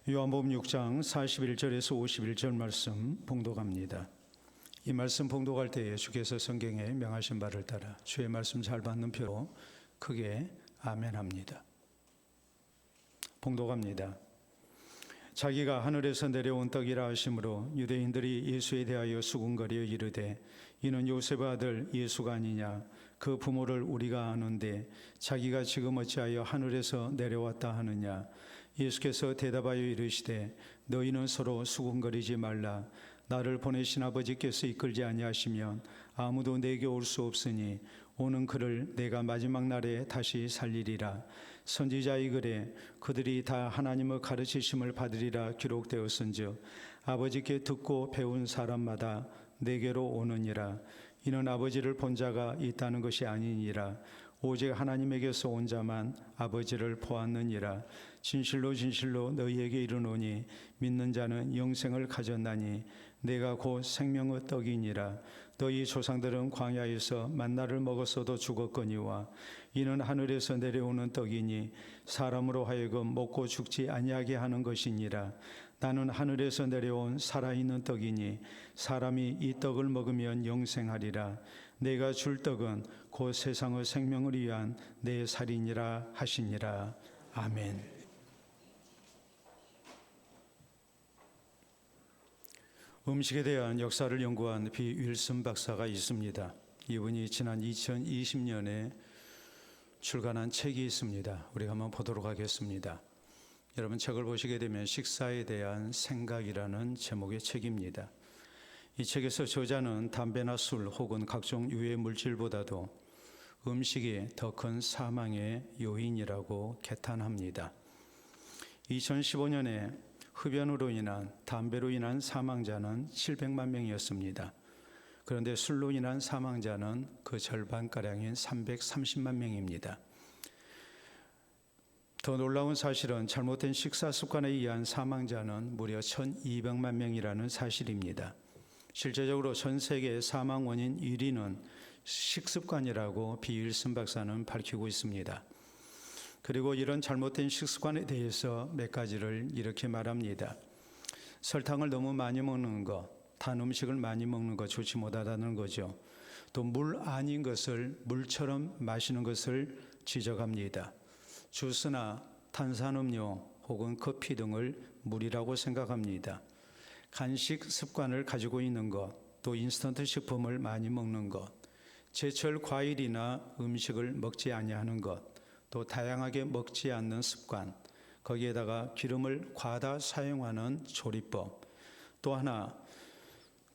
요한복음 6장 41절에서 51절 말씀 봉독합니다. 이 말씀 봉독할 때에 주께서 성경에 명하신 바를 따라 주의 말씀 잘 받는 표로 크게 아멘합니다. 봉독합니다. 자기가 하늘에서 내려온 떡이라 하심으로 유대인들이 예수에 대하여 수군거려 이르되 이는 요셉의 아들 예수가 아니냐, 그 부모를 우리가 아는데 자기가 지금 어찌하여 하늘에서 내려왔다 하느냐. 예수께서 대답하여 이르시되 너희는 서로 수군거리지 말라. 나를 보내신 아버지께서 이끌지 아니하시면 아무도 내게 올 수 없으니 오는 그를 내가 마지막 날에 다시 살리리라. 선지자의 글에 그들이 다 하나님의 가르치심을 받으리라 기록되었은즉 아버지께 듣고 배운 사람마다 내게로 오느니라. 이는 아버지를 본 자가 있다는 것이 아니니라. 오직 하나님에게서 온 자만 아버지를 보았느니라. 진실로 진실로 너희에게 이르노니 믿는 자는 영생을 가졌나니 내가 곧 생명의 떡이니라. 너희 조상들은 광야에서 만나를 먹었어도 죽었거니와 이는 하늘에서 내려오는 떡이니 사람으로 하여금 먹고 죽지 아니하게 하는 것이니라. 나는 하늘에서 내려온 살아있는 떡이니 사람이 이 떡을 먹으면 영생하리라. 내가 줄 떡은 곧 세상의 생명을 위한 내 살이니라 하시니라. 아멘. 음식에 대한 역사를 연구한 비 윌슨 박사가 있습니다. 이분이 지난 2020년에 출간한 책이 있습니다. 우리가 한번 보도록 하겠습니다. 여러분 책을 보시게 되면 식사에 대한 생각이라는 제목의 책입니다. 이 책에서 저자는 담배나 술 혹은 각종 유해 물질보다도 음식이 더 큰 사망의 요인이라고 개탄합니다. 2015년에 흡연으로 인한 담배로 인한 사망자는 700만 명이었습니다. 그런데 술로 인한 사망자는 그 절반가량인 330만 명입니다. 더 놀라운 사실은 잘못된 식사 습관에 의한 사망자는 무려 1200만 명이라는 사실입니다. 실제적으로 전 세계 사망 원인 1위는 식습관이라고 비 윌슨 박사는 밝히고 있습니다. 그리고 이런 잘못된 식습관에 대해서 몇 가지를 이렇게 말합니다. 설탕을 너무 많이 먹는 것, 단 음식을 많이 먹는 것 좋지 못하다는 거죠. 또 물 아닌 것을 물처럼 마시는 것을 지적합니다. 주스나 탄산음료 혹은 커피 등을 물이라고 생각합니다. 간식 습관을 가지고 있는 것, 또 인스턴트 식품을 많이 먹는 것, 제철 과일이나 음식을 먹지 아니하는 것, 또 다양하게 먹지 않는 습관, 거기에다가 기름을 과다 사용하는 조리법, 또 하나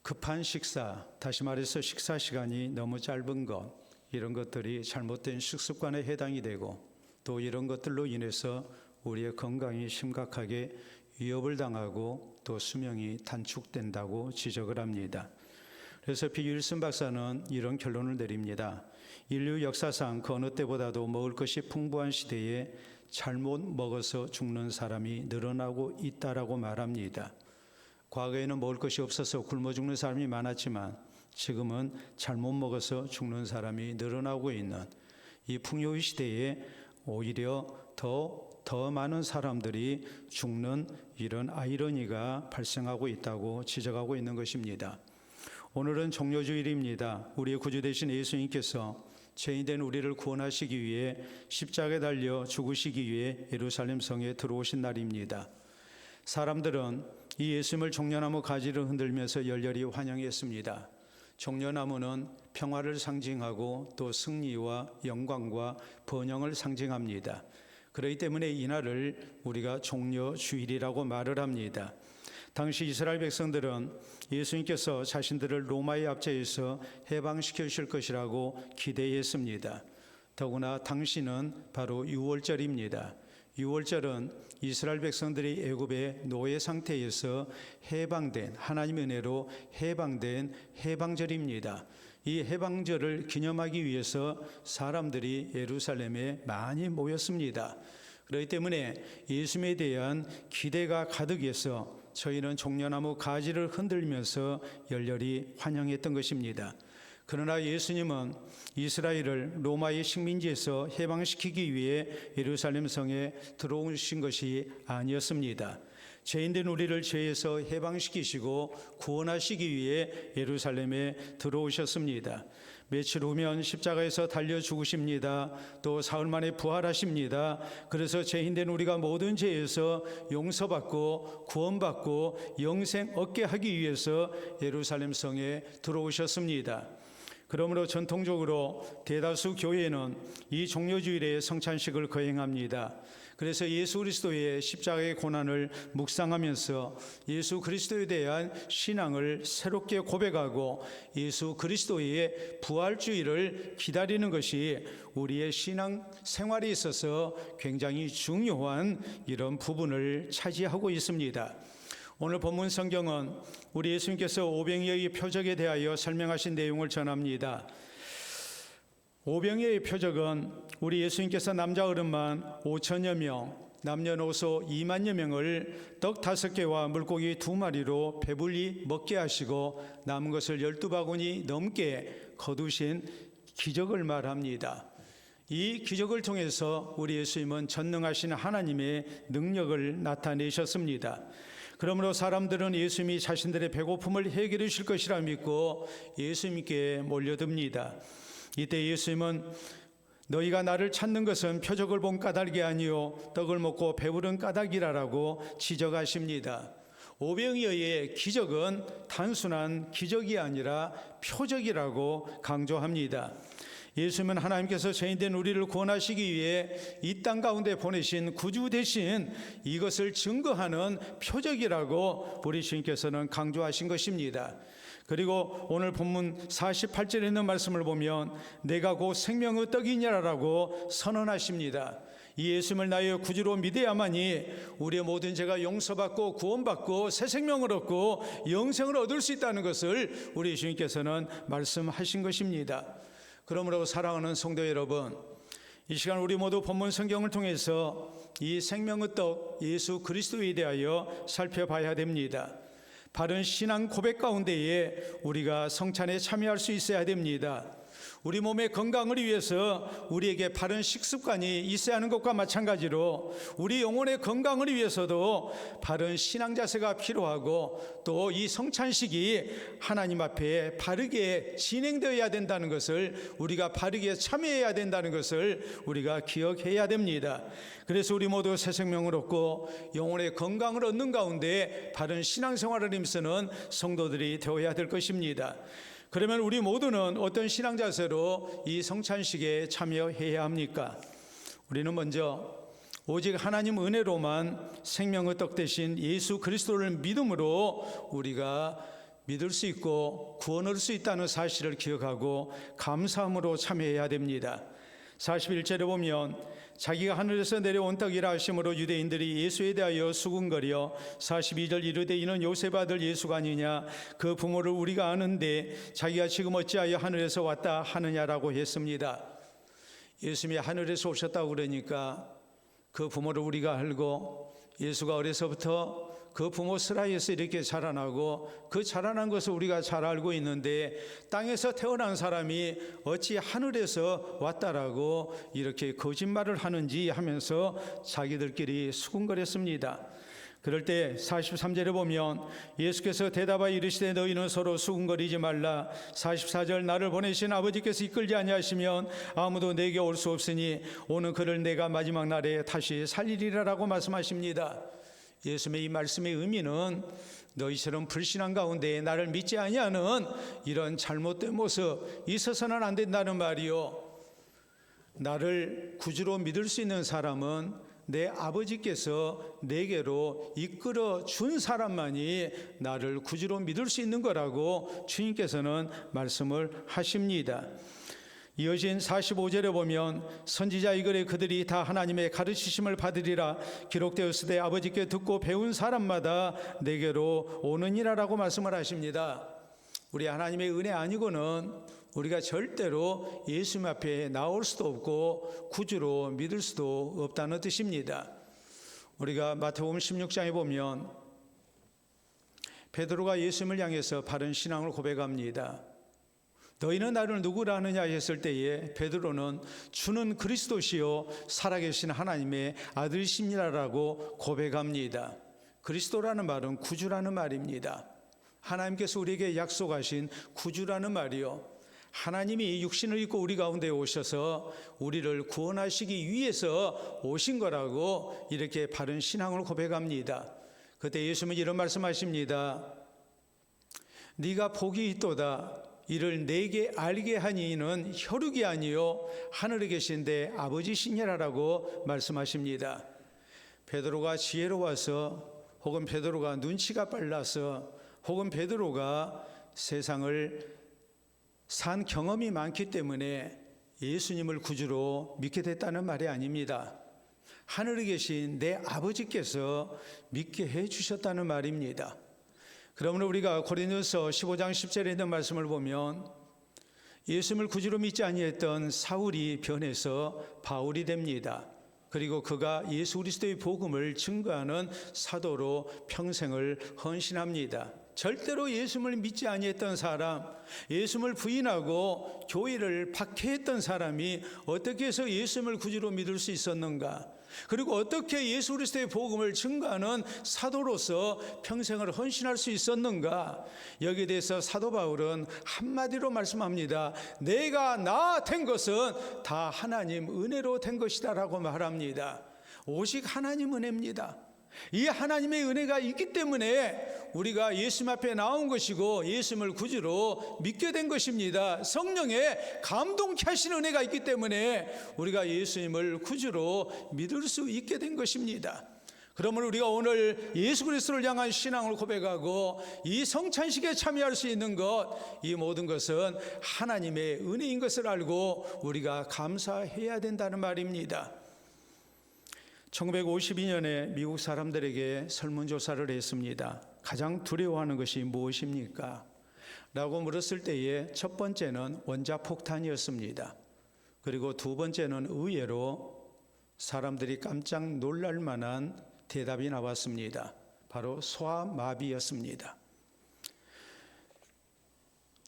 급한 식사, 다시 말해서 식사 시간이 너무 짧은 것, 이런 것들이 잘못된 식습관에 해당이 되고 또 이런 것들로 인해서 우리의 건강이 심각하게 위협을 당하고 또 수명이 단축된다고 지적을 합니다. 그래서 비 윌슨 박사는 이런 결론을 내립니다. 인류 역사상 그 어느 때보다도 먹을 것이 풍부한 시대에 잘못 먹어서 죽는 사람이 늘어나고 있다라고 말합니다. 과거에는 먹을 것이 없어서 굶어 죽는 사람이 많았지만 지금은 잘못 먹어서 죽는 사람이 늘어나고 있는 이 풍요의 시대에 오히려 더 많은 사람들이 죽는 이런 아이러니가 발생하고 있다고 지적하고 있는 것입니다. 오늘은 종려주일입니다. 우리의 구주 되신 예수님께서 죄인된 우리를 구원하시기 위해 십자가에 달려 죽으시기 위해 예루살렘 성에 들어오신 날입니다. 사람들은 이 예수님을 종려나무 가지를 흔들면서 열렬히 환영했습니다. 종려나무는 평화를 상징하고 또 승리와 영광과 번영을 상징합니다. 그렇기 때문에 이날을 우리가 종려주일이라고 말을 합니다. 당시 이스라엘 백성들은 예수님께서 자신들을 로마의 압제에서 해방시켜 주실 것이라고 기대했습니다. 더구나 당시는 바로 유월절입니다. 유월절은 이스라엘 백성들이 애굽의 노예 상태에서 해방된, 하나님의 은혜로 해방된 해방절입니다. 이 해방절을 기념하기 위해서 사람들이 예루살렘에 많이 모였습니다. 그렇기 때문에 예수님에 대한 기대가 가득해서 저희는 종려나무 가지를 흔들면서 열렬히 환영했던 것입니다. 그러나 예수님은 이스라엘을 로마의 식민지에서 해방시키기 위해 예루살렘 성에 들어오신 것이 아니었습니다. 죄인된 우리를 죄에서 해방시키시고 구원하시기 위해 예루살렘에 들어오셨습니다. 며칠 후면 십자가에서 달려 죽으십니다. 또 사흘 만에 부활하십니다. 그래서 죄인된 우리가 모든 죄에서 용서받고 구원받고 영생 얻게 하기 위해서 예루살렘 성에 들어오셨습니다. 그러므로 전통적으로 대다수 교회는 이 종료주일에 성찬식을 거행합니다. 그래서 예수 그리스도의 십자가의 고난을 묵상하면서 예수 그리스도에 대한 신앙을 새롭게 고백하고 예수 그리스도의 부활주의를 기다리는 것이 우리의 신앙 생활에 있어서 굉장히 중요한 이런 부분을 차지하고 있습니다. 오늘 본문 성경은 우리 예수님께서 오병이어의 표적에 대하여 설명하신 내용을 전합니다. 오병이어의 표적은 우리 예수님께서 남자 어른만 5천여 명, 남녀노소 2만여 명을 떡 5개와 물고기 2마리로 배불리 먹게 하시고 남은 것을 12바구니 넘게 거두신 기적을 말합니다. 이 기적을 통해서 우리 예수님은 전능하신 하나님의 능력을 나타내셨습니다. 그러므로 사람들은 예수님이 자신들의 배고픔을 해결해 주실 것이라 믿고 예수님께 몰려듭니다. 이때 예수님은 너희가 나를 찾는 것은 표적을 본 까닭이 아니요 떡을 먹고 배부른 까닭이라라고 지적하십니다. 오병이어의 기적은 단순한 기적이 아니라 표적이라고 강조합니다. 예수님은 하나님께서 죄인된 우리를 구원하시기 위해 이 땅 가운데 보내신 구주 대신 이것을 증거하는 표적이라고 우리 주님께서는 강조하신 것입니다. 그리고 오늘 본문 48절에 있는 말씀을 보면 내가 곧 생명의 떡이니라라고 선언하십니다. 이 예수님을 나의 구주로 믿어야만이 우리의 모든 죄가 용서받고 구원받고 새 생명을 얻고 영생을 얻을 수 있다는 것을 우리 주님께서는 말씀하신 것입니다. 그러므로 사랑하는 성도 여러분, 이 시간 우리 모두 본문 성경을 통해서 이 생명의 떡 예수 그리스도에 대하여 살펴봐야 됩니다. 바른 신앙 고백 가운데에 우리가 성찬에 참여할 수 있어야 됩니다. 우리 몸의 건강을 위해서 우리에게 바른 식습관이 있어야 하는 것과 마찬가지로 우리 영혼의 건강을 위해서도 바른 신앙 자세가 필요하고 또 이 성찬식이 하나님 앞에 바르게 진행되어야 된다는 것을 우리가 바르게 참여해야 된다는 것을 우리가 기억해야 됩니다. 그래서 우리 모두 새 생명을 얻고 영혼의 건강을 얻는 가운데 바른 신앙생활을 힘쓰는 성도들이 되어야 될 것입니다. 그러면 우리 모두는 어떤 신앙 자세로 이 성찬식에 참여해야 합니까? 우리는 먼저 오직 하나님 은혜로만 생명의 떡 대신 예수 그리스도를 믿음으로 우리가 믿을 수 있고 구원 얻을 수 있다는 사실을 기억하고 감사함으로 참여해야 됩니다. 41절에 보면 자기가 하늘에서 내려온 떡이라 하심으로 유대인들이 예수에 대하여 수군거려 42절 이르되 이는 요셉 아들 예수가 아니냐 그 부모를 우리가 아는데 자기가 지금 어찌하여 하늘에서 왔다 하느냐라고 했습니다. 예수님이 하늘에서 오셨다고 그러니까 그 부모를 우리가 알고 예수가 어려서부터 그 부모 스라이에서 이렇게 자라나고 그 자라난 것을 우리가 잘 알고 있는데 땅에서 태어난 사람이 어찌 하늘에서 왔다라고 이렇게 거짓말을 하는지 하면서 자기들끼리 수군거렸습니다. 그럴 때 43절에 보면 예수께서 대답하여 이르시되 너희는 서로 수군거리지 말라. 44절 나를 보내신 아버지께서 이끌지 아니하시면 아무도 내게 올 수 없으니 오는 그를 내가 마지막 날에 다시 살리리라라고 말씀하십니다. 예수님의 이 말씀의 의미는 너희처럼 불신한 가운데 나를 믿지 아니하는 이런 잘못된 모습 있어서는 안 된다는 말이요, 나를 구주로 믿을 수 있는 사람은 내 아버지께서 내게로 이끌어 준 사람만이 나를 구주로 믿을 수 있는 거라고 주님께서는 말씀을 하십니다. 이어진 45절에 보면 선지자 이글에 그들이 다 하나님의 가르치심을 받으리라 기록되었으되 아버지께 듣고 배운 사람마다 내게로 오느니라라고 말씀을 하십니다. 우리 하나님의 은혜 아니고는 우리가 절대로 예수님 앞에 나올 수도 없고 구주로 믿을 수도 없다는 뜻입니다. 우리가 마태복음 16장에 보면 베드로가 예수님을 향해서 바른 신앙을 고백합니다. 너희는 나를 누구라 하느냐 했을 때에 베드로는 주는 그리스도시요 살아계신 하나님의 아들이십니다라고 고백합니다. 그리스도라는 말은 구주라는 말입니다. 하나님께서 우리에게 약속하신 구주라는 말이요, 하나님이 육신을 입고 우리 가운데 오셔서 우리를 구원하시기 위해서 오신 거라고 이렇게 바른 신앙을 고백합니다. 그때 예수님은 이런 말씀하십니다. 네가 복이 있도다. 이를 내게 알게 하니 이는 혈육이 아니요 하늘에 계신 내 아버지시니라라고 말씀하십니다. 베드로가 지혜로워서, 혹은 베드로가 눈치가 빨라서, 혹은 베드로가 세상을 산 경험이 많기 때문에 예수님을 구주로 믿게 됐다는 말이 아닙니다. 하늘에 계신 내 아버지께서 믿게 해주셨다는 말입니다. 그러므로 우리가 고린도서 15장 10절에 있는 말씀을 보면 예수님을 구주로 믿지 아니했던 사울이 변해서 바울이 됩니다. 그리고 그가 예수 그리스도의 복음을 증거하는 사도로 평생을 헌신합니다. 절대로 예수님을 믿지 아니했던 사람, 예수님을 부인하고 교회를 박해했던 사람이 어떻게 해서 예수님을 구주로 믿을 수 있었는가? 그리고 어떻게 예수 그리스도의 복음을 증거하는 사도로서 평생을 헌신할 수 있었는가? 여기에 대해서 사도 바울은 한마디로 말씀합니다. 내가 나 된 것은 다 하나님 은혜로 된 것이다 라고 말합니다. 오직 하나님 은혜입니다. 이 하나님의 은혜가 있기 때문에 우리가 예수님 앞에 나온 것이고 예수님을 구주로 믿게 된 것입니다. 성령의 감동케 하신 은혜가 있기 때문에 우리가 예수님을 구주로 믿을 수 있게 된 것입니다. 그러므로 우리가 오늘 예수 그리스도를 향한 신앙을 고백하고 이 성찬식에 참여할 수 있는 것, 이 모든 것은 하나님의 은혜인 것을 알고 우리가 감사해야 된다는 말입니다. 1952년에 미국 사람들에게 설문조사를 했습니다. 가장 두려워하는 것이 무엇입니까? 라고 물었을 때에 첫 번째는 원자폭탄이었습니다. 그리고 두 번째는 의외로 사람들이 깜짝 놀랄 만한 대답이 나왔습니다. 바로 소아마비였습니다.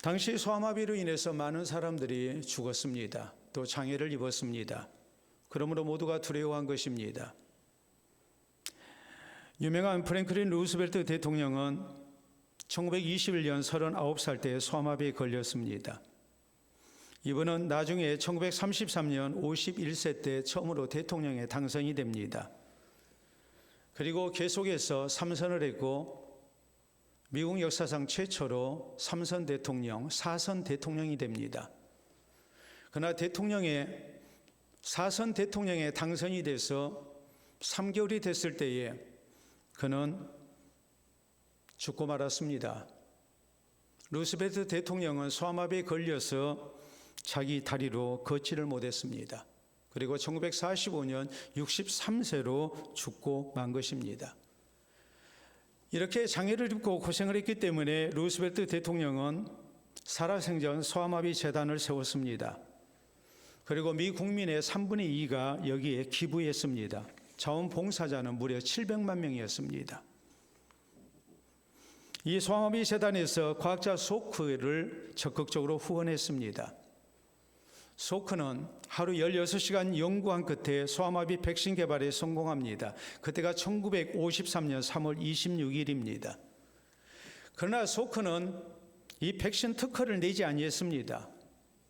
당시 소아마비로 인해서 많은 사람들이 죽었습니다. 또 장애를 입었습니다. 그러므로 모두가 두려워한 것입니다. 유명한 프랭클린 루스벨트 대통령은 1921년 39살 때 소아마비에 걸렸습니다. 이분은 나중에 1933년 51세 때 처음으로 대통령에 당선이 됩니다. 그리고 계속해서 3선을 했고 미국 역사상 최초로 3선 대통령, 4선 대통령이 됩니다. 그러나 4선 대통령에 당선이 돼서 3개월이 됐을 때에 그는 죽고 말았습니다. 루스벨트 대통령은 소아마비에 걸려서 자기 다리로 걷지를 못했습니다. 그리고 1945년 63세로 죽고 만 것입니다. 이렇게 장애를 입고 고생을 했기 때문에 루스벨트 대통령은 살아생전 소아마비 재단을 세웠습니다. 그리고 미 국민의 3분의 2가 여기에 기부했습니다. 자원봉사자는 무려 700만 명이었습니다. 이 소아마비 재단에서 과학자 소크를 적극적으로 후원했습니다. 소크는 하루 16시간 연구한 끝에 소아마비 백신 개발에 성공합니다. 그때가 1953년 3월 26일입니다. 그러나 소크는 이 백신 특허를 내지 아니했습니다.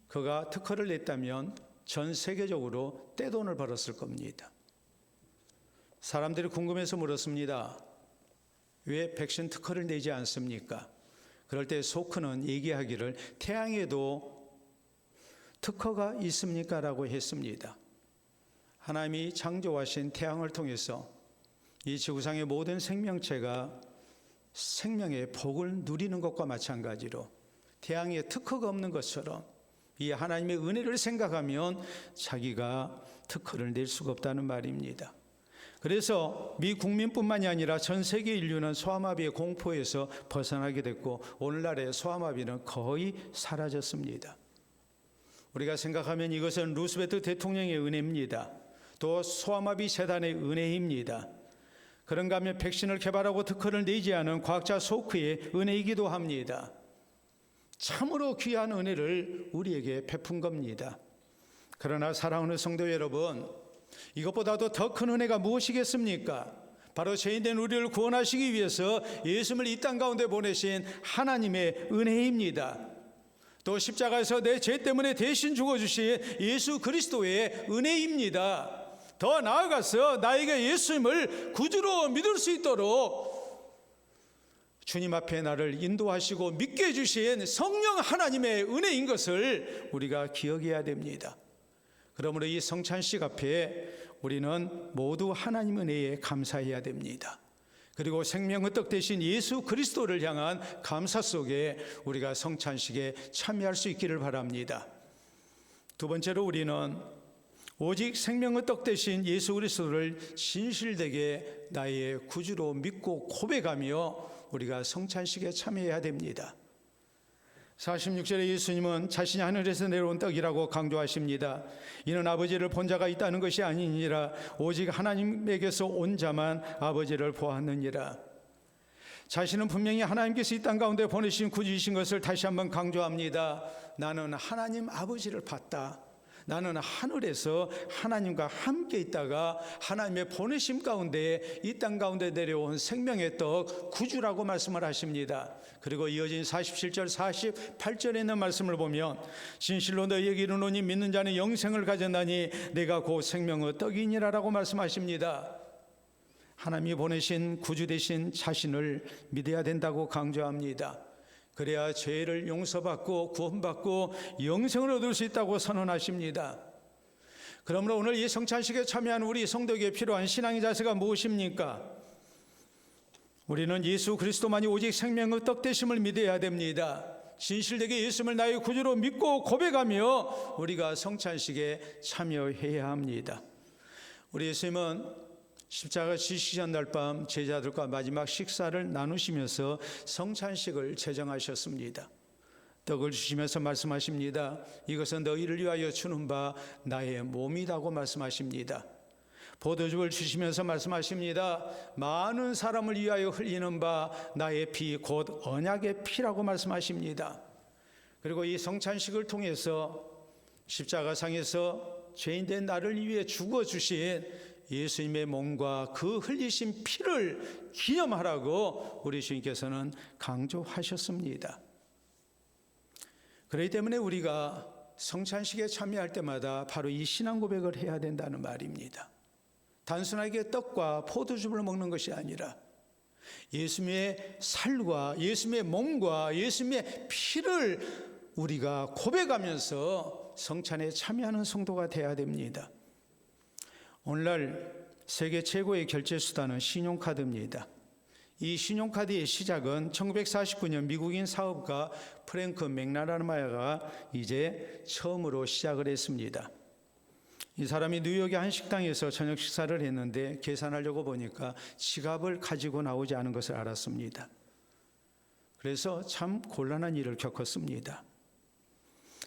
그가 특허를 냈다면 전 세계적으로 떼돈을 벌었을 겁니다. 사람들이 궁금해서 물었습니다. 왜 백신 특허를 내지 않습니까? 그럴 때 소크는 얘기하기를 태양에도 특허가 있습니까? 라고 했습니다. 하나님이 창조하신 태양을 통해서 이 지구상의 모든 생명체가 생명의 복을 누리는 것과 마찬가지로 태양에 특허가 없는 것처럼 이 하나님의 은혜를 생각하면 자기가 특허를 낼 수가 없다는 말입니다. 그래서 미 국민뿐만이 아니라 전 세계 인류는 소아마비의 공포에서 벗어나게 됐고 오늘날의 소아마비는 거의 사라졌습니다. 우리가 생각하면 이것은 루스벨트 대통령의 은혜입니다. 또 소아마비 재단의 은혜입니다. 그런가 하면 백신을 개발하고 특허를 내지 않은 과학자 소크의 은혜이기도 합니다. 참으로 귀한 은혜를 우리에게 베푼 겁니다. 그러나 사랑하는 성도 여러분, 이것보다도 더 큰 은혜가 무엇이겠습니까? 바로 죄인된 우리를 구원하시기 위해서 예수님을 이 땅 가운데 보내신 하나님의 은혜입니다. 또 십자가에서 내 죄 때문에 대신 죽어주신 예수 그리스도의 은혜입니다. 더 나아가서 나에게 예수님을 구주로 믿을 수 있도록 주님 앞에 나를 인도하시고 믿게 해주신 성령 하나님의 은혜인 것을 우리가 기억해야 됩니다. 그러므로 이 성찬식 앞에 우리는 모두 하나님 은혜에 감사해야 됩니다. 그리고 생명의 떡 대신 예수 그리스도를 향한 감사 속에 우리가 성찬식에 참여할 수 있기를 바랍니다. 두 번째로 우리는 오직 생명의 떡 대신 예수 그리스도를 진실되게 나의 구주로 믿고 고백하며 우리가 성찬식에 참여해야 됩니다. 46절에 예수님은 자신이 하늘에서 내려온 떡이라고 강조하십니다. 이는 아버지를 본 자가 있다는 것이 아니니라. 오직 하나님에게서 온 자만 아버지를 보았느니라. 자신은 분명히 하나님께서 이 땅 가운데 보내신 구주이신 것을 다시 한번 강조합니다. 나는 하나님 아버지를 봤다. 나는 하늘에서 하나님과 함께 있다가 하나님의 보내심 가운데 이 땅 가운데 내려온 생명의 떡 구주라고 말씀을 하십니다. 그리고 이어진 47절 48절에 있는 말씀을 보면 진실로 너희에게 이르노니 믿는 자는 영생을 가졌나니 내가 곧 생명의 떡이니라 라고 말씀하십니다. 하나님이 보내신 구주 되신 자신을 믿어야 된다고 강조합니다. 그래야 죄를 용서받고 구원받고 영생을 얻을 수 있다고 선언하십니다. 그러므로 오늘 이 성찬식에 참여한 우리 성도에게 필요한 신앙의 자세가 무엇입니까? 우리는 예수 그리스도만이 오직 생명의 떡 되심을 믿어야 됩니다. 진실되게 예수님을 나의 구주로 믿고 고백하며 우리가 성찬식에 참여해야 합니다. 우리 예수님은 십자가 지시기 전날 밤 제자들과 마지막 식사를 나누시면서 성찬식을 제정하셨습니다. 떡을 주시면서 말씀하십니다. 이것은 너희를 위하여 주는 바 나의 몸이라고 말씀하십니다. 포도주를 주시면서 말씀하십니다. 많은 사람을 위하여 흘리는 바 나의 피 곧 언약의 피라고 말씀하십니다. 그리고 이 성찬식을 통해서 십자가상에서 죄인된 나를 위해 죽어주신 예수님의 몸과 그 흘리신 피를 기념하라고 우리 주님께서는 강조하셨습니다. 그렇기 때문에 우리가 성찬식에 참여할 때마다 바로 이 신앙 고백을 해야 된다는 말입니다. 단순하게 떡과 포도주를 먹는 것이 아니라 예수님의 살과 예수님의 몸과 예수님의 피를 우리가 고백하면서 성찬에 참여하는 성도가 되어야 됩니다. 오늘날 세계 최고의 결제 수단은 신용카드입니다. 이 신용카드의 시작은 1949년 미국인 사업가 프랭크 맥나라마야가 이제 처음으로 시작을 했습니다. 이 사람이 뉴욕의 한 식당에서 저녁 식사를 했는데 계산하려고 보니까 지갑을 가지고 나오지 않은 것을 알았습니다. 그래서 참 곤란한 일을 겪었습니다.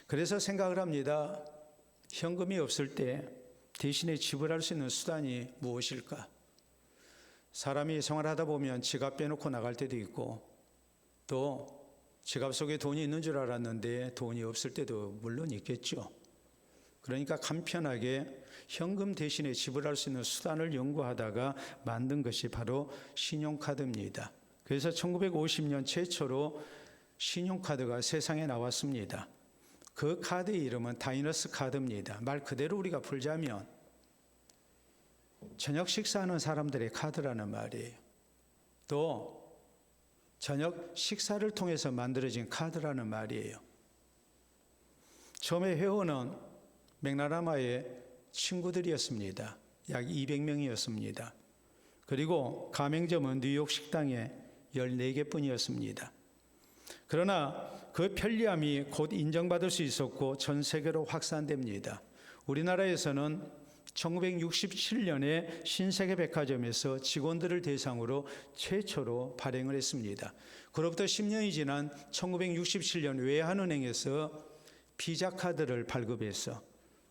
그래서 생각을 합니다. 현금이 없을 때 대신에 지불할 수 있는 수단이 무엇일까? 사람이 생활하다 보면 지갑 빼놓고 나갈 때도 있고 또 지갑 속에 돈이 있는 줄 알았는데 돈이 없을 때도 물론 있겠죠. 그러니까 간편하게 현금 대신에 지불할 수 있는 수단을 연구하다가 만든 것이 바로 신용카드입니다. 그래서 1950년 최초로 신용카드가 세상에 나왔습니다. 그 카드의 이름은 다이너스 카드입니다. 말 그대로 우리가 풀자면 저녁 식사하는 사람들의 카드라는 말이에요. 또 저녁 식사를 통해서 만들어진 카드라는 말이에요. 처음에 회원은 맥나라마의 친구들이었습니다. 약 200명이었습니다. 그리고 가맹점은 뉴욕 식당에 14개뿐이었습니다. 그러나 그 편리함이 곧 인정받을 수 있었고 전 세계로 확산됩니다. 우리나라에서는 1967년에 신세계백화점에서 직원들을 대상으로 최초로 발행을 했습니다. 그로부터 10년이 지난 1967년 외환은행에서 비자카드를 발급해서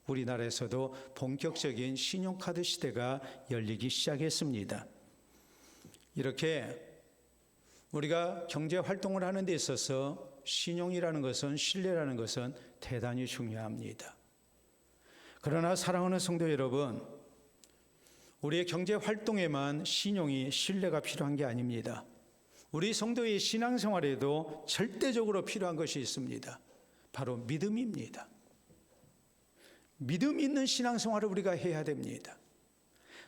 우리나라에서도 본격적인 신용카드 시대가 열리기 시작했습니다. 이렇게 우리가 경제 활동을 하는 데 있어서 신용이라는 것은, 신뢰라는 것은 대단히 중요합니다. 그러나 사랑하는 성도 여러분, 우리의 경제 활동에만 신용이, 신뢰가 필요한 게 아닙니다. 우리 성도의 신앙생활에도 절대적으로 필요한 것이 있습니다. 바로 믿음입니다. 믿음 있는 신앙생활을 우리가 해야 됩니다.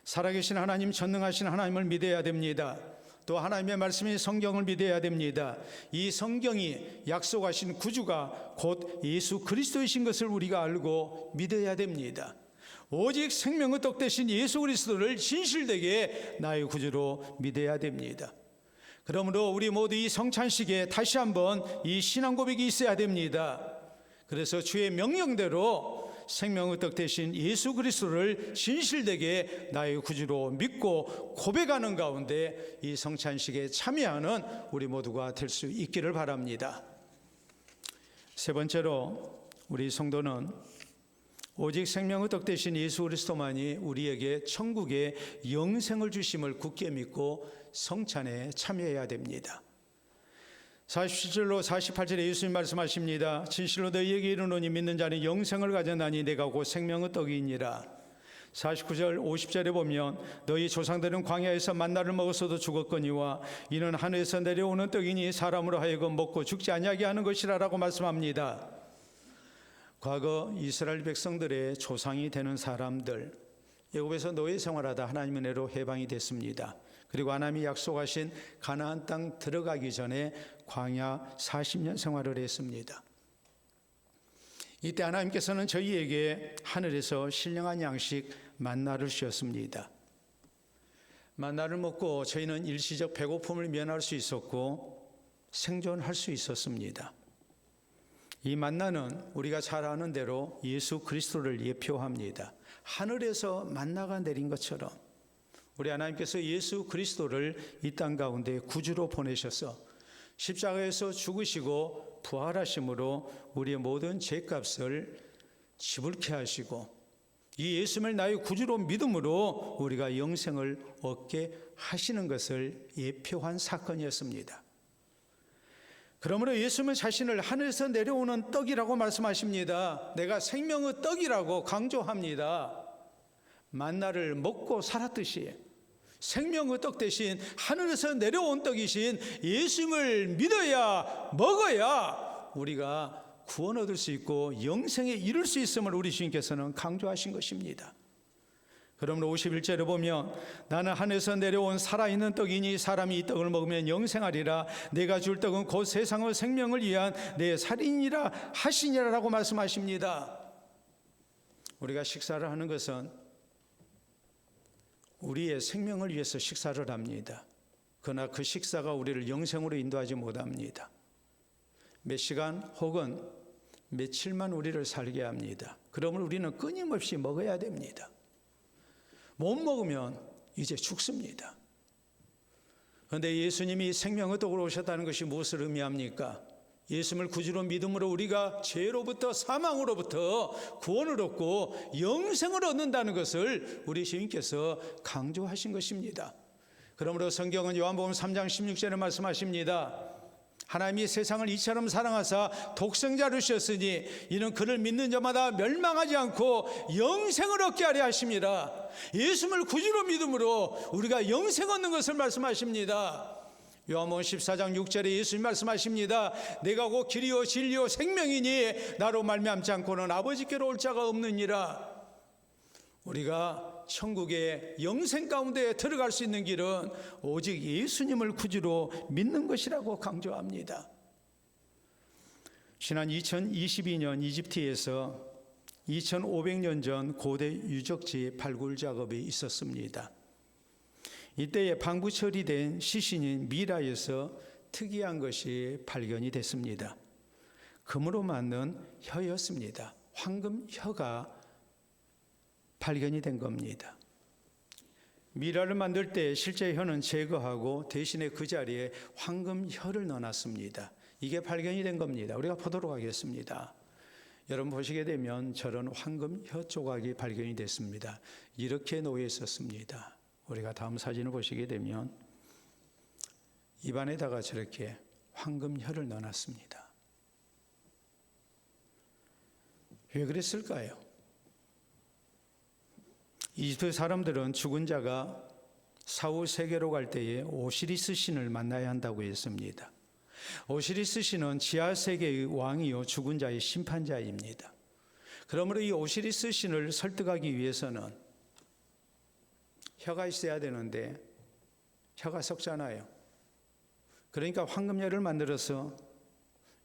살아계신 하나님, 전능하신 하나님을 믿어야 됩니다. 또 하나님의 말씀인 성경을 믿어야 됩니다. 이 성경이 약속하신 구주가 곧 예수 그리스도이신 것을 우리가 알고 믿어야 됩니다. 오직 생명의 떡 대신 예수 그리스도를 진실되게 나의 구주로 믿어야 됩니다. 그러므로 우리 모두 이 성찬식에 다시 한번 이 신앙 고백이 있어야 됩니다. 그래서 주의 명령대로 생명의 떡 대신 예수 그리스도를 진실되게 나의 구주로 믿고 고백하는 가운데 이 성찬식에 참여하는 우리 모두가 될 수 있기를 바랍니다. 세 번째로, 우리 성도는 오직 생명의 떡 대신 예수 그리스도만이 우리에게 천국의 영생을 주심을 굳게 믿고 성찬에 참여해야 됩니다. 47절로 48절에 예수님 말씀하십니다. 진실로 너희에게 이르노니 믿는 자는 영생을 가졌나니 내가 곧 생명의 떡이니라. 49절 50절에 보면 너희 조상들은 광야에서 만나를 먹었어도 죽었거니와 이는 하늘에서 내려오는 떡이니 사람으로 하여금 먹고 죽지 아니하게 하는 것이라라고 말씀합니다. 과거 이스라엘 백성들의 조상이 되는 사람들, 애굽에서 노예 생활하다 하나님의 은혜로 해방이 됐습니다. 그리고 하나님이 약속하신 가나안 땅 들어가기 전에 광야 40년 생활을 했습니다. 이때 하나님께서는 저희에게 하늘에서 신령한 양식 만나를 주셨습니다. 만나를 먹고 저희는 일시적 배고픔을 면할 수 있었고 생존할 수 있었습니다. 이 만나는 우리가 잘 아는 대로 예수 그리스도를 예표합니다. 하늘에서 만나가 내린 것처럼 우리 하나님께서 예수 그리스도를 이 땅 가운데 구주로 보내셔서 십자가에서 죽으시고 부활하심으로 우리의 모든 죄값을 지불케 하시고 이 예수님을 나의 구주로 믿음으로 우리가 영생을 얻게 하시는 것을 예표한 사건이었습니다. 그러므로 예수님은 자신을 하늘에서 내려오는 떡이라고 말씀하십니다. 내가 생명의 떡이라고 강조합니다. 만나를 먹고 살았듯이 생명의 떡 대신 하늘에서 내려온 떡이신 예수님을 믿어야, 먹어야 우리가 구원 얻을 수 있고 영생에 이를 수 있음을 우리 주님께서는 강조하신 것입니다. 그러므로 51절에 보면 나는 하늘에서 내려온 살아있는 떡이니 사람이 이 떡을 먹으면 영생하리라. 내가 줄 떡은 곧 세상의 생명을 위한 내 살이니라 하시니라라고 말씀하십니다. 우리가 식사를 하는 것은 우리의 생명을 위해서 식사를 합니다. 그러나 그 식사가 우리를 영생으로 인도하지 못합니다. 몇 시간 혹은 며칠만 우리를 살게 합니다. 그러므로 우리는 끊임없이 먹어야 됩니다. 못 먹으면 이제 죽습니다. 그런데 예수님이 생명의 떡으로 오셨다는 것이 무엇을 의미합니까? 예수님을 구주로 믿음으로 우리가 죄로부터 사망으로부터 구원을 얻고 영생을 얻는다는 것을 우리 주님께서 강조하신 것입니다. 그러므로 성경은 요한복음 3장 16절에 말씀하십니다. 하나님이 세상을 이처럼 사랑하사 독생자를 주셨으니 이는 그를 믿는 자마다 멸망하지 않고 영생을 얻게 하려 하심이라. 예수님을 구주로 믿음으로 우리가 영생 얻는 것을 말씀하십니다. 요한복음 14장 6절에 예수님 말씀하십니다. 내가 곧 길이요 진리요 생명이니 나로 말미암지 않고는 아버지께로 올 자가 없느니라. 우리가 천국의 영생 가운데 들어갈 수 있는 길은 오직 예수님을 구주로 믿는 것이라고 강조합니다. 지난 2022년 이집트에서 2500년 전 고대 유적지 발굴 작업이 있었습니다. 이때에 방부 처리된 시신인 미라에서 특이한 것이 발견이 됐습니다. 금으로 만든 혀였습니다. 황금혀가 발견이 된 겁니다. 미라를 만들 때 실제 혀는 제거하고 대신에 그 자리에 황금혀를 넣어놨습니다. 이게 발견이 된 겁니다. 우리가 보도록 하겠습니다. 여러분 보시게 되면 저런 황금혀 조각이 발견이 됐습니다. 이렇게 놓여 있었습니다. 우리가 다음 사진을 보시게 되면 입안에다가 저렇게 황금혈을 넣어놨습니다. 왜 그랬을까요? 이집트 사람들은 죽은 자가 사후 세계로 갈 때에 오시리스 신을 만나야 한다고 했습니다. 오시리스 신은 지하 세계의 왕이요 죽은 자의 심판자입니다. 그러므로 이 오시리스 신을 설득하기 위해서는 혀가 있어야 되는데 혀가 썩잖아요. 그러니까 황금혈을 만들어서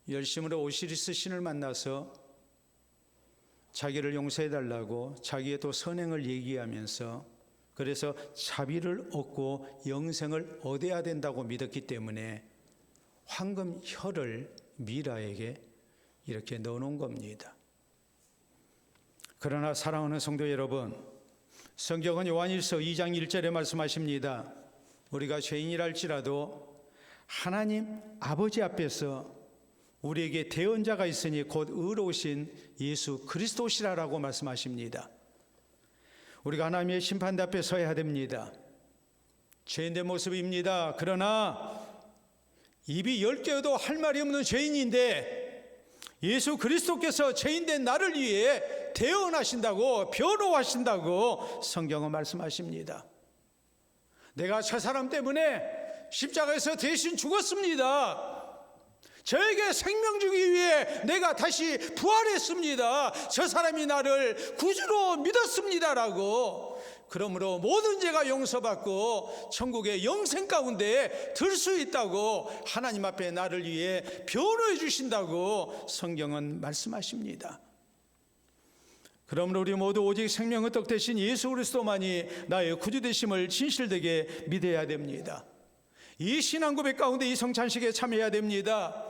열심으로 오시리스 신을 만나서 자기를 용서해달라고 자기의 또 선행을 얘기하면서, 그래서 자비를 얻고 영생을 얻어야 된다고 믿었기 때문에 황금혈을 미라에게 이렇게 넣어놓은 겁니다. 그러나 사랑하는 성도 여러분, 성경은 요한일서 2장 1절에 말씀하십니다. 우리가 죄인이랄지라도 하나님 아버지 앞에서 우리에게 대언자가 있으니 곧 의로우신 예수 그리스도시라라고 말씀하십니다. 우리가 하나님의 심판대 앞에 서야 됩니다. 죄인된 모습입니다. 그러나 입이 10개여도 할 말이 없는 죄인인데 예수 그리스도께서 죄인된 나를 위해 대언하신다고, 변호하신다고 성경은 말씀하십니다. 내가 저 사람 때문에 십자가에서 대신 죽었습니다. 저에게 생명 주기 위해 내가 다시 부활했습니다. 저 사람이 나를 구주로 믿었습니다라고. 그러므로 모든 죄가 용서받고 천국의 영생 가운데 들 수 있다고 하나님 앞에 나를 위해 변호해 주신다고 성경은 말씀하십니다. 그러므로 우리 모두 오직 생명의 떡 대신 예수 그리스도만이 나의 구주 되심을 진실되게 믿어야 됩니다. 이 신앙 고백 가운데 이 성찬식에 참여해야 됩니다.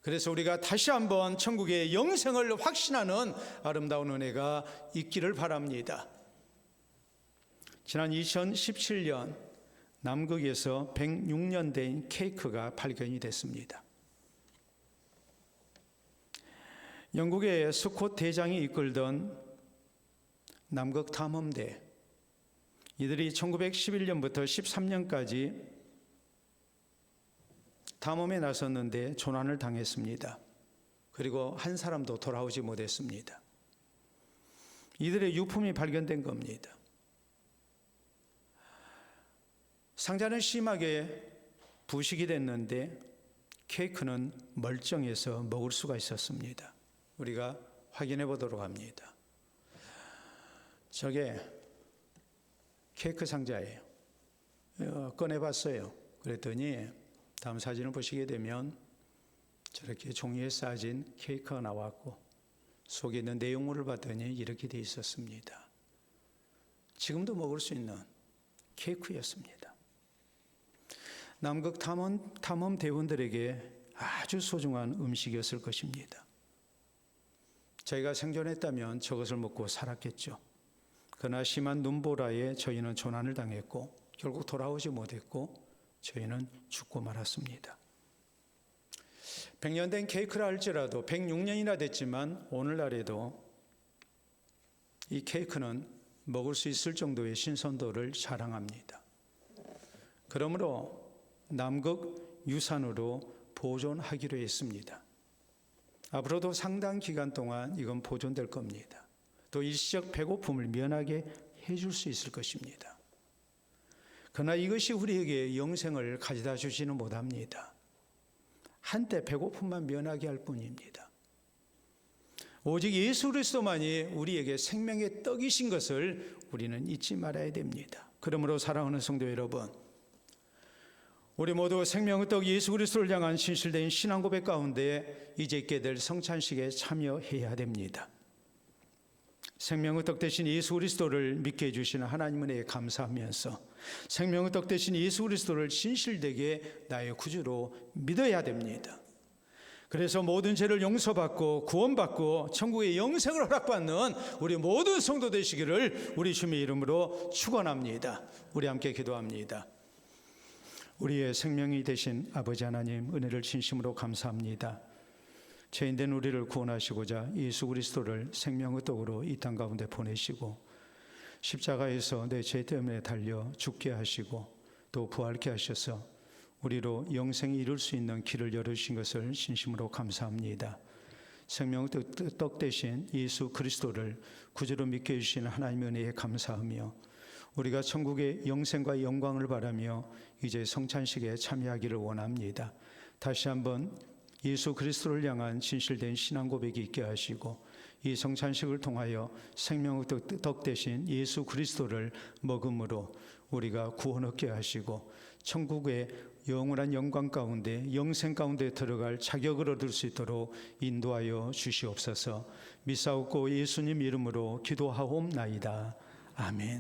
그래서 우리가 다시 한번 천국의 영생을 확신하는 아름다운 은혜가 있기를 바랍니다. 지난 2017년 남극에서 106년 된 케이크가 발견이 됐습니다. 영국의 스콧 대장이 이끌던 남극 탐험대, 이들이 1911년부터 13년까지 탐험에 나섰는데 조난을 당했습니다. 그리고 한 사람도 돌아오지 못했습니다. 이들의 유품이 발견된 겁니다. 상자는 심하게 부식이 됐는데 케이크는 멀쩡해서 먹을 수가 있었습니다. 우리가 확인해 보도록 합니다. 저게 케이크 상자예요. 꺼내봤어요. 그랬더니 다음 사진을 보시게 되면 저렇게 종이에 싸진 케이크가 나왔고 속에 있는 내용물을 봤더니 이렇게 돼 있었습니다. 지금도 먹을 수 있는 케이크였습니다. 남극 탐험 대원들에게 아주 소중한 음식이었을 것입니다. 저희가 생존했다면 저것을 먹고 살았겠죠. 그러나 심한 눈보라에 저희는 조난을 당했고 결국 돌아오지 못했고 저희는 죽고 말았습니다. 100년 된 케이크라 할지라도 106년이나 됐지만 오늘날에도 이 케이크는 먹을 수 있을 정도의 신선도를 자랑합니다. 그러므로 남극 유산으로 보존하기로 했습니다. 앞으로도 상당 기간 동안 이건 보존될 겁니다. 또 일시적 배고픔을 면하게 해줄 수 있을 것입니다. 그러나 이것이 우리에게 영생을 가져다 주지는 못합니다. 한때 배고픔만 면하게 할 뿐입니다. 오직 예수 그리스도만이 우리에게 생명의 떡이신 것을 우리는 잊지 말아야 됩니다. 그러므로 사랑하는 성도 여러분, 우리 모두 생명의 떡 예수 그리스도를 향한 진실된 신앙 고백 가운데 이제 있게 될 성찬식에 참여해야 됩니다. 생명의 떡 대신 예수 그리스도를 믿게 해주시는 하나님 은혜에 감사하면서 생명의 떡 대신 예수 그리스도를 진실되게 나의 구주로 믿어야 됩니다. 그래서 모든 죄를 용서받고 구원받고 천국의 영생을 허락받는 우리 모든 성도 되시기를 우리 주님의 이름으로 축원합니다. 우리 함께 기도합니다. 우리의 생명이 되신 아버지 하나님, 은혜를 진심으로 감사합니다. 죄인된 우리를 구원하시고자 예수 그리스도를 생명의 떡으로 이 땅 가운데 보내시고 십자가에서 내 죄 때문에 달려 죽게 하시고 또 부활케 하셔서 우리로 영생이 이룰 수 있는 길을 열어주신 것을 진심으로 감사합니다. 생명의 떡 대신 예수 그리스도를 구주로 믿게 해주신 하나님의 은혜에 감사하며 우리가 천국의 영생과 영광을 바라며 이제 성찬식에 참여하기를 원합니다. 다시 한번 예수 그리스도를 향한 진실된 신앙 고백이 있게 하시고 이 성찬식을 통하여 생명의 떡 대신 예수 그리스도를 먹음으로 우리가 구원 얻게 하시고 천국의 영원한 영광 가운데 영생 가운데 들어갈 자격을 얻을 수 있도록 인도하여 주시옵소서. 믿사옵고 예수님 이름으로 기도하옵나이다. 아멘.